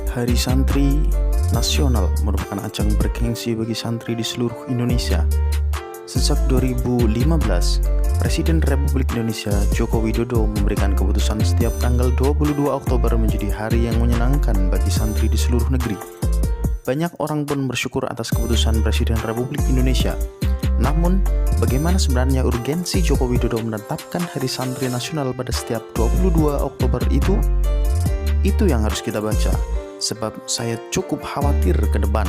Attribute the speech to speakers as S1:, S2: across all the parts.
S1: Hari Santri Nasional merupakan ajang bergengsi bagi santri di seluruh Indonesia. Sejak 2015, Presiden Republik Indonesia Joko Widodo memberikan keputusan setiap tanggal 22 Oktober menjadi hari yang menyenangkan bagi santri di seluruh negeri. Banyak orang pun bersyukur atas keputusan Presiden Republik Indonesia. Namun, bagaimana sebenarnya urgensi Joko Widodo menetapkan Hari Santri Nasional pada setiap 22 Oktober itu? Itu yang harus kita baca, sebab saya cukup khawatir ke depan.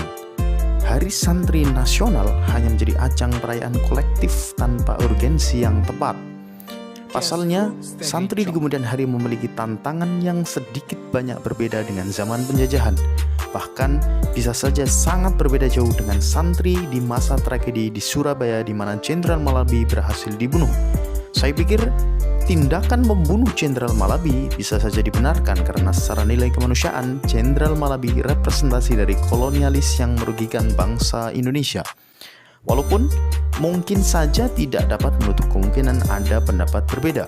S1: Hari Santri Nasional hanya menjadi ajang perayaan kolektif tanpa urgensi yang tepat. Pasalnya, santri di kemudian hari memiliki tantangan yang sedikit banyak berbeda dengan zaman penjajahan. Bahkan bisa saja sangat berbeda jauh dengan santri di masa tragedi di Surabaya di mana Jenderal Malabi berhasil dibunuh. Saya pikir tindakan membunuh Jenderal Malabi bisa saja dibenarkan karena secara nilai kemanusiaan, Jenderal Malabi representasi dari kolonialis yang merugikan bangsa Indonesia. Walaupun mungkin saja tidak dapat menutup kemungkinan ada pendapat berbeda.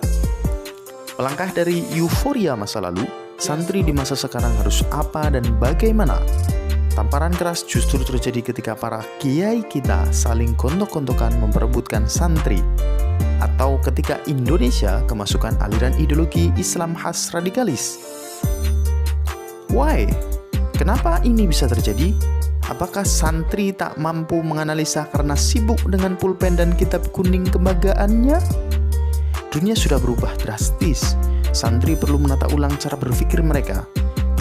S1: Melangkah dari euforia masa lalu, santri di masa sekarang harus apa dan bagaimana? Tamparan keras justru terjadi ketika para kiai kita saling gontok-gontokan memperebutkan santri, atau ketika Indonesia kemasukan aliran ideologi Islam khas radikalis. Why? Kenapa ini bisa terjadi? Apakah santri tak mampu menganalisa karena sibuk dengan pulpen dan kitab kuning kebanggaannya? Dunia sudah berubah drastis. Santri perlu menata ulang cara berpikir mereka.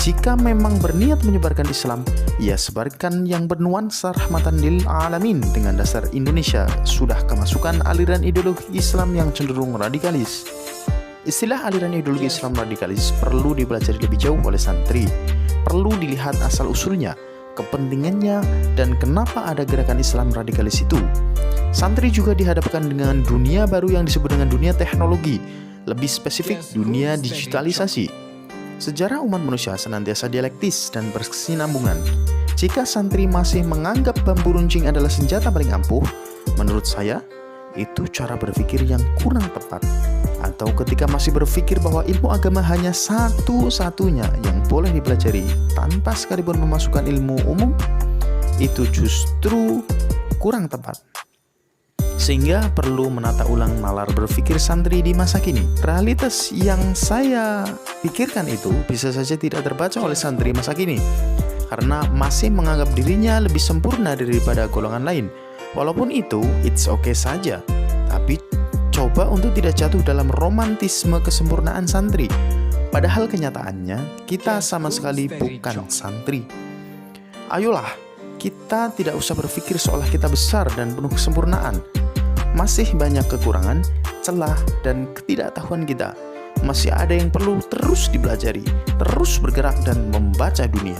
S1: Jika memang berniat menyebarkan Islam, ya sebarkan yang bernuansa rahmatan lil alamin. Dengan dasar Indonesia sudah kemasukan aliran ideologi Islam yang cenderung radikalis. Istilah aliran ideologi Islam radikalis perlu dipelajari lebih jauh oleh santri. Perlu dilihat asal-usulnya, kepentingannya, dan kenapa ada gerakan Islam radikalis itu. Santri juga dihadapkan dengan dunia baru yang disebut dengan dunia teknologi, lebih spesifik dunia digitalisasi. Sejarah umat manusia senantiasa dialektis dan berkesinambungan. Jika santri masih menganggap bambu runcing adalah senjata paling ampuh, menurut saya, itu cara berpikir yang kurang tepat. Atau ketika masih berpikir bahwa ilmu agama hanya satu-satunya yang boleh dipelajari tanpa sekalipun memasukkan ilmu umum, itu justru kurang tepat. Sehingga perlu menata ulang nalar berpikir santri di masa kini. Realitas yang saya pikirkan itu bisa saja tidak terbaca oleh santri masa kini, karena masih menganggap dirinya lebih sempurna daripada golongan lain. Walaupun itu, it's okay saja. Tapi coba untuk tidak jatuh dalam romantisme kesempurnaan santri. Padahal kenyataannya, kita sama sekali bukan santri. Ayolah, kita tidak usah berpikir seolah kita besar dan penuh kesempurnaan. Masih banyak kekurangan, celah, dan ketidaktahuan kita. Masih ada yang perlu terus dipelajari, terus bergerak dan membaca dunia.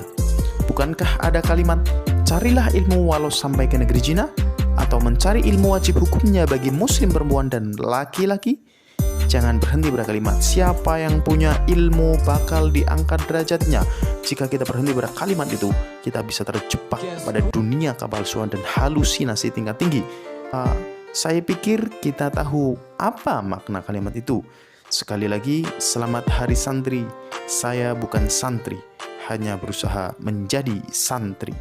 S1: Bukankah ada kalimat, carilah ilmu walau sampai ke negeri Cina? Atau mencari ilmu wajib hukumnya bagi muslim perempuan dan laki-laki? Jangan berhenti pada kalimat, siapa yang punya ilmu bakal diangkat derajatnya. Jika kita berhenti pada kalimat itu, kita bisa terjebak pada dunia kepalsuan dan halusinasi tingkat tinggi. Saya pikir kita tahu apa makna kalimat itu. Sekali lagi, selamat Hari Santri. Saya bukan santri, hanya berusaha menjadi santri.